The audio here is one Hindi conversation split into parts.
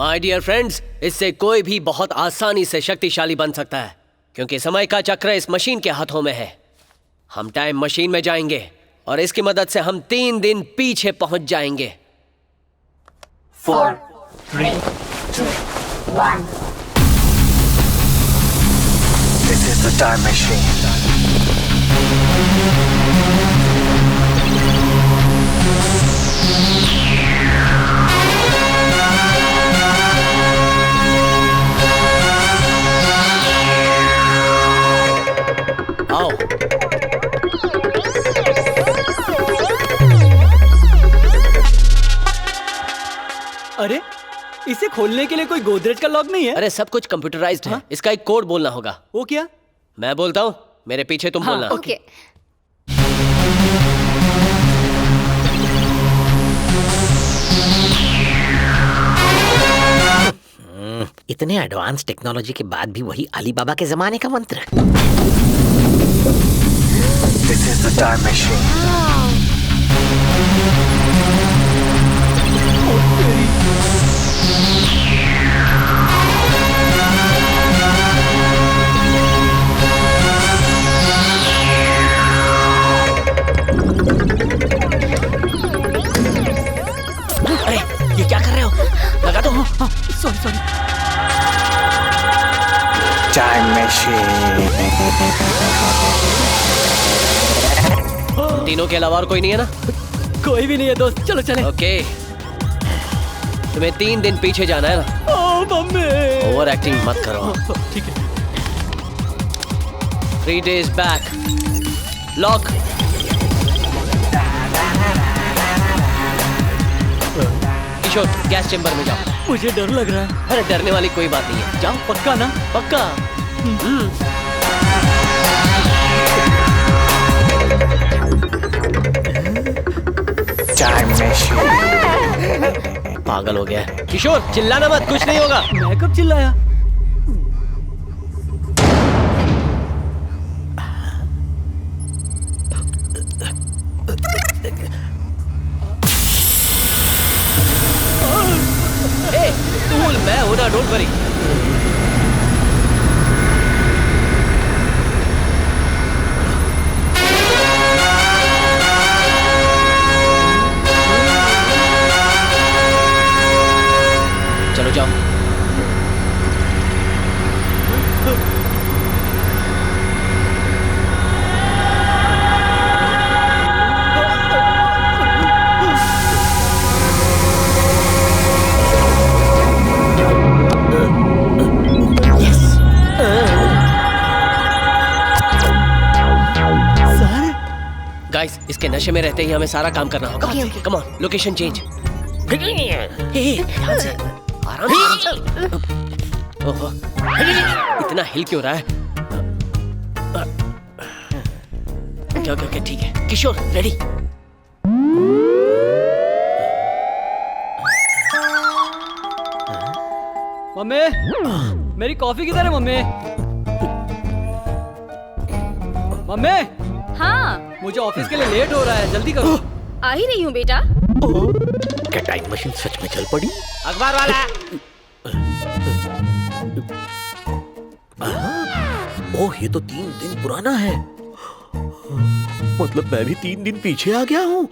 माय डियर फ्रेंड्स, इससे कोई भी बहुत आसानी से शक्तिशाली बन सकता है, क्योंकि समय का चक्र इस मशीन के हाथों में है। हम टाइम मशीन में जाएंगे और इसकी मदद से हम 3 दिन पीछे पहुंच जाएंगे। 4, 3, 2, 1. This is the time machine. आओ। अरे, इसे खोलने के लिए कोई गोदरेज का लॉक नहीं है? अरे सब कुछ कंप्यूटराइज्ड है। इसका एक कोड बोलना होगा। वो क्या? मैं बोलता हूँ, मेरे पीछे तुम बोलना। ओके। इतने एडवांस टेक्नोलॉजी के बाद भी वही अली बाबा के जमाने का मंत्र। This is the time machine. अरे ये क्या कर रहे हो? लगा दो। सॉरी। Time machine. तीनों के अलावा और कोई नहीं है ना? कोई भी नहीं है दोस्त, चलो चले। ओके, तुम्हें 3 दिन पीछे जाना है ना? ओ मम्मी। ओवर एक्टिंग मत करो। ठीक है। 3 days back. लॉक। किशोर, गैस चेंबर में जाओ। मुझे डर लग रहा है। अरे डरने वाली कोई बात नहीं है, जाओ। पक्का ना? पक्का। Time machine. पागल हो गया है। किशोर चिल्लाना मत, कुछ नहीं होगा। मैं कब चिल्लाया? ए, टूल मैं हूं ना, डोंट वरी। चलो जाओ। गाइस, इसके नशे में रहते ही हमें सारा काम करना होगा। Come on, location change. ध्यान से, आराम से। ओहो, इतना हिल क्यों रहा है? ओके, ठीक है। किशोर रेडी? मम्मी, मेरी कॉफी किधर है मम्मी? मम्मी, हाँ, मुझे ऑफिस के लिए लेट हो रहा है, जल्दी करो। आ ही रही हूँ बेटा। क्या टाइम मशीन सच में चल पड़ी? अखबार वाला। ओह, ये तो 3 दिन पुराना है। मतलब मैं भी 3 दिन पीछे आ गया हूँ।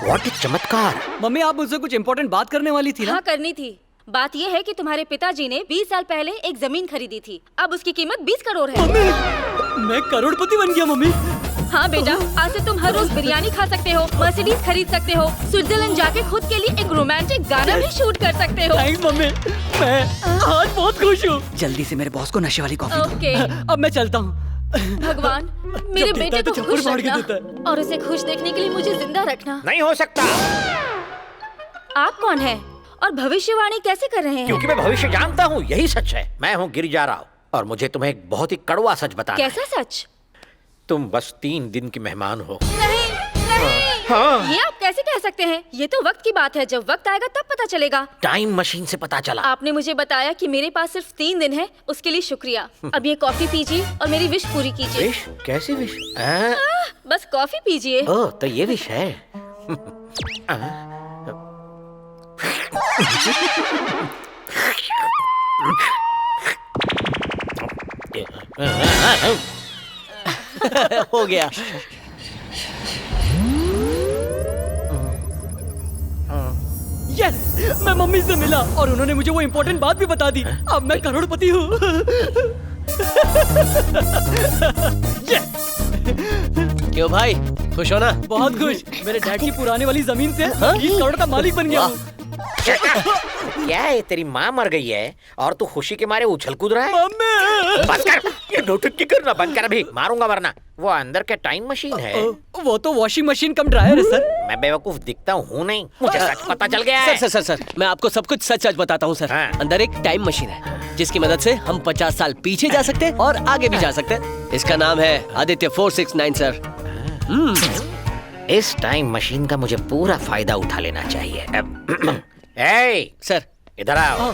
व्हाट चमत्कार। मम्मी, आप मुझसे कुछ इम्पोर्टेंट बात करने वाली थी ना? हाँ, करनी थी। बात ये है कि तुम्हारे पिताजी ने 20 साल पहले एक जमीन खरीदी थी। अब उसकी कीमत 20 करोड़ है। मम्मी, मैं करोड़पति बन गया मम्मी। हाँ बेटा, आज से तुम हर रोज बिरयानी खा सकते हो, मर्सिडीज खरीद सकते हो, स्विट्जरलैंड जाके खुद के लिए एक रोमांटिक गाना भी शूट कर सकते हो। थैंक्स मम्मी, मैं आज बहुत खुश हूँ। जल्दी से मेरे बॉस को नशे वाली कॉफी दो। ओके। अब मैं चलता हूँ। भगवान, मेरे जब बेटे देता है को तो खुश चप्पल मार के रखना देता है। और उसे खुश देखने के लिए मुझे जिंदा रखना। नहीं हो सकता, आप कौन है और भविष्यवाणी कैसे कर रहे हैं? क्योंकि मैं भविष्य जानता हूँ। यही सच है। मैं हूँ गिरिजा राव और मुझे तुम्हें एक बहुत ही कड़वा सच बताना है। कैसा सच? तुम बस 3 दिन की मेहमान हो। नहीं, हाँ। ये आप कैसे कह सकते हैं? ये तो वक्त की बात है, जब वक्त आएगा तब पता चलेगा। टाइम मशीन से पता चला। आपने मुझे बताया कि मेरे पास सिर्फ 3 दिन है, उसके लिए शुक्रिया। अब ये कॉफी पीजिए और मेरी विश पूरी कीजिए। विश? कैसी विश? बस कॉफी पीजिए। ओह, तो ये विश है। हो गया। यस, मैं मम्मी से मिला और उन्होंने मुझे वो इम्पोर्टेंट बात भी बता दी। अब मैं करोड़पति हूँ। यस। क्यों भाई, खुश हो ना? बहुत खुश। मेरे डैड की पुराने वाली जमीन से 20 करोड़ का मालिक बन गया हूँ। क्या है, तेरी माँ मर गई है और तू खुशी के मारे उछल कूद रहा है? मम्मी! बस कर, ये नौटंकी करना बंद कर, अभी मारूंगा वरना। वो अंदर क्या टाइम मशीन है? वो तो वॉशिंग मशीन कम ड्रायर है सर। मैं बेवकूफ दिखता हूँ नहीं, मुझे सच पता चल गया है। सर, मैं आपको सब कुछ सच सच बताता हूँ सर। हाँ। अंदर एक टाइम मशीन है जिसकी मदद से हम 50 साल पीछे जा सकते हैं और आगे भी जा सकते हैं। इसका नाम है आदित्य 469 सर। इस टाइम मशीन का मुझे पूरा फायदा उठा लेना चाहिए। ए, सर, इधर आओ।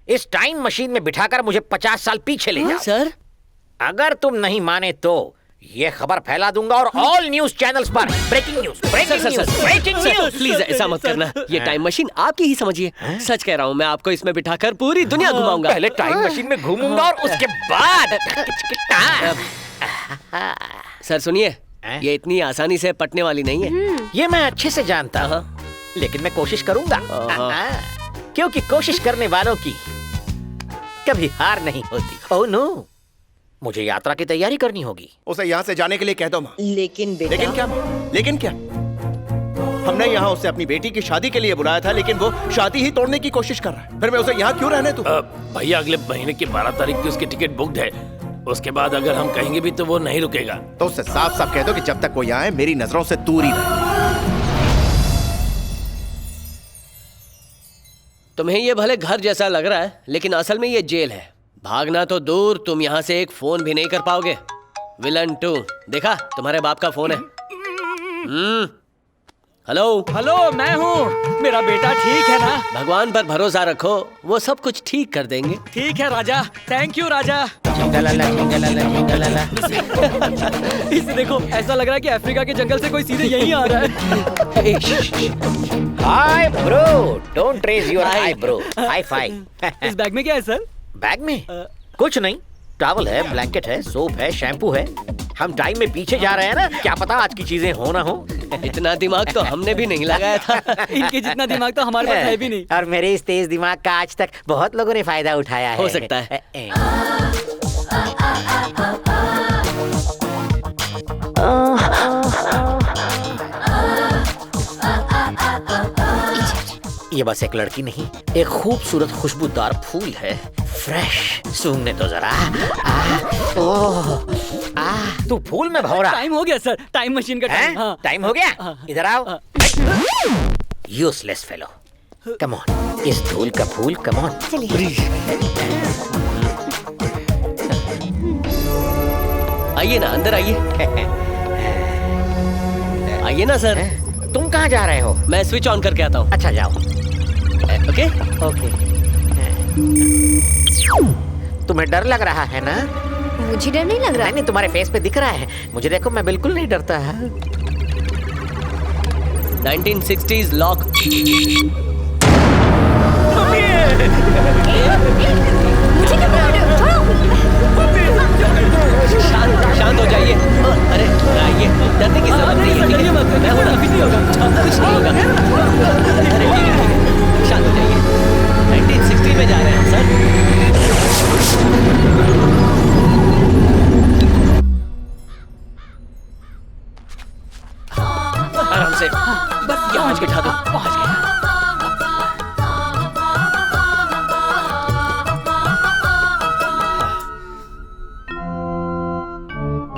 इस टाइम मशीन में बिठाकर मुझे 50 साल पीछे ले जाओ। सर, अगर तुम नहीं माने तो ये खबर फैला दूंगा और ऑल न्यूज चैनल्स पर breaking news, breaking news, breaking news. Please ऐसा मत करना। ये टाइम मशीन आपकी ही समझिए। सच कह रहा हूँ, मैं आपको इसमें बिठाकर पूरी दुनिया घुमाऊंगा। पहले टाइम मशीन में घूमूंगा और उसके बाद सर सुनिए, ये इतनी आसानी से पटने वाली नहीं है। ये मैं अच्छे से जानता हूँ, लेकिन मैं कोशिश करूंगा। क्योंकि कोशिश करने वालों की कभी हार नहीं होती। ओह नो, मुझे यात्रा की तैयारी करनी होगी। उसे यहाँ से जाने के लिए कह दो माँ। लेकिन बेटा, लेकिन क्या माँ? लेकिन क्या? हमने यहाँ उसे अपनी बेटी की शादी के लिए बुलाया था, लेकिन वो शादी ही तोड़ने की कोशिश कर रहा है। फिर मैं उसे यहाँ क्यों रहने दूँ? भैया अगले महीने की 12 तारीख की उसकी टिकट बुक्ड है। उसके बाद अगर हम कहेंगे भी तो वो नहीं रुकेगा। तो उससे साफ साफ कह दो कि जब तक वो यहाँ है मेरी नजरों से दूर ही रहे। तुम्हें ये भले घर जैसा लग रहा है, लेकिन असल में ये जेल है। भागना तो दूर, तुम यहाँ से एक फोन भी नहीं कर पाओगे। विलन 2, देखा, तुम्हारे बाप का फोन है। हेलो हेलो, मैं हूँ। मेरा बेटा ठीक है ना? भगवान पर भरोसा रखो, वो सब कुछ ठीक कर देंगे। ठीक है राजा, थैंक यू राजा। इसे देखो, ऐसा लग रहा है कि अफ्रीका के जंगल से कोई सीधे यहीं आ रहा है। Hi bro, don't raise your high brow, high five. इस बैग में क्या है सर? बैग में कुछ नहीं, टॉवल है, ब्लैंकेट है, सोप है, शैम्पू है। हम टाइम में पीछे जा रहे हैं ना, क्या पता आज की चीजें हो ना हो। इतना दिमाग तो हमने भी नहीं लगाया था। इनके जितना दिमाग तो हमारे पास है भी नहीं। और मेरे इस तेज दिमाग का आज तक बहुत लोगों ने फायदा उठाया है। हो सकता है। ये बस एक लड़की नहीं, एक खूबसूरत खुशबूदार फूल है। फ्रेश, सूंघने तो जरा। तू फूल में भौरा। टाइम हो गया सर, टाइम मशीन का टाइम। हाँ। टाइम हो गया, इधर आओ। यूजलेस फेलो, कम ऑन, इस धूल का फूल, कम ऑन। आइए ना, अंदर आइए। आइए ना सर। तुम कहाँ जा रहे हो? मैं स्विच ऑन करके आता हूँ। अच्छा जाओ। Okay okay. तुम्हें डर लग रहा है ना? मुझे डर नहीं लग रहा। नहीं, तुम्हारे फेस पे दिख रहा है। मुझे देखो, मैं बिल्कुल नहीं डरता है। 1960s lock. मुझे घबरा रहे हो? छोड़ो। शांत हो जाइए। अरे आइए, डरने की जरूरत नहीं है। डरिए मत, मैं हूं ना, कुछ नहीं होगा। कुछ नहीं होगा। अरे ठीक है, शांत हो जाइए। 1960 में जा रहे हैं सर। आराम से, बस यहाँ बिठा दो। पहुंच गया।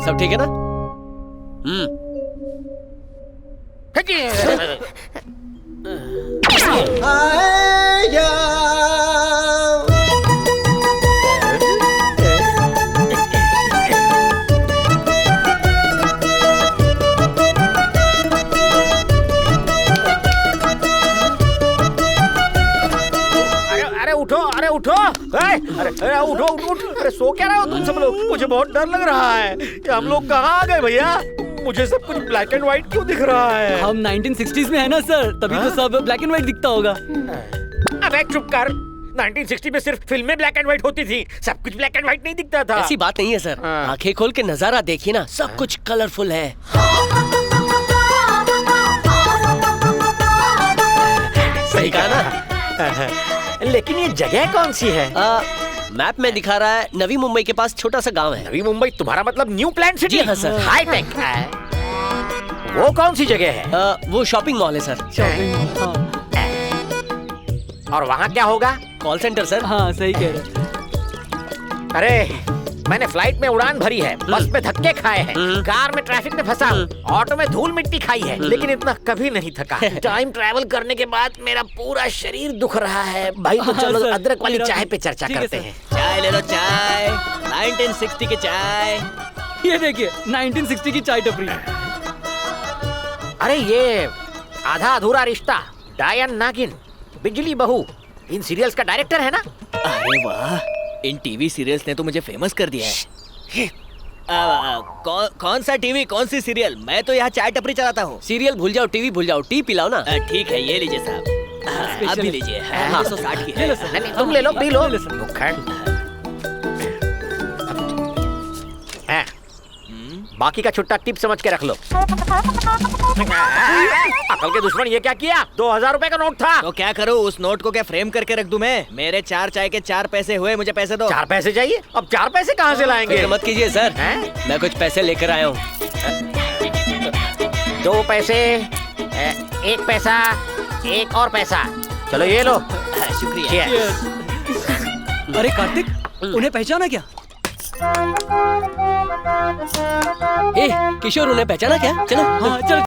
सब ठीक है ना? अरे उठो, अरे उठो। अरे उठो, उठ। अरे सो क्या रहे हो तुम सब लोग? मुझे बहुत डर लग रहा है। ये हम लोग कहाँ आ गए भैया? मुझे सब कुछ ब्लैक एंड व्हाइट क्यों दिख रहा है? हम 1960s में है ना सर, तभी तो सब ब्लैक एंड व्हाइट दिखता होगा। अबे चुप कर। 1960 में सिर्फ फिल्में ब्लैक एंड व्हाइट होती थी, सब कुछ ब्लैक एंड व्हाइट नहीं दिखता था। ऐसी बात नहीं है सर, हाँ। आंखें खोल के नजारा देखिए ना, सब कुछ कलरफुल है। सही कहा ना? लेकिन ये जगह कौन सी है? मैप में दिखा रहा है नवी मुंबई के पास छोटा सा गांव है। नवी मुंबई तुम्हारा मतलब न्यू प्लान सिटी? जी हाँ, सर। High tech. वो कौन सी जगह है? वो शॉपिंग मॉल है सर। और वहाँ क्या होगा? Call centre sir. हाँ सही कह रहे। अरे मैंने फ्लाइट में उड़ान भरी है, बस में धक्के खाए हैं, कार में ट्रैफिक में फंसा, ऑटो में धूल मिट्टी खाई है, लेकिन इतना कभी नहीं थका। टाइम ट्रैवल करने के बाद मेरा पूरा शरीर दुख रहा है। भाई तो चलो सर, अदरक वाली मेरा चाय भी। पे चर्चा ठीक है, करते सर। हैं। चाय ले लो, चाय 1960 की चाय। ये देखिए 1960 की चाय टपरी। अरे ये आधा अधूरा रिश्ता, डायन नागिन, बिजली बहू, इन सीरियल्स का डायरेक्टर है ना? अरे वाह, इन टीवी सीरियल्स ने तो मुझे फेमस कर दिया है। कौन सा टीवी, कौन सी सीरियल? मैं तो यहाँ चाय टपरी चलाता हूँ। सीरियल भूल जाओ, टीवी भूल जाओ, टी पिलाओ ना। ठीक है, ये लीजिए साहब। आप भी लीजिए। हाँ। 1960 की ले लो है। सर। नहीं, तुम ले लो, पी लो। ले लो सर। मुखंड। हैं, बाकी का छुट्टा टिप समझ के रख लो। अकल के दुश्मन, ये क्या किया? 2000 रुपए का नोट था। तो क्या करूँ, उस नोट को क्या फ्रेम करके रख दूं मैं? मेरे 4 चाय के 4 पैसे हुए, मुझे पैसे दो। 4 पैसे चाहिए? अब 4 पैसे कहाँ से लाएंगे? फिक्र मत कीजिए सर, हैं? मैं कुछ पैसे लेकर आया हूँ। 2 पैसे, 1 पैसा, 1 और पैसा। चलो ये लो। शुक्रिया। Cheers। अरे कार्तिक, उन्हें पहचाना क्या? ए, किशोर उन्हें पहचाना क्या? चलो। हाँ चल।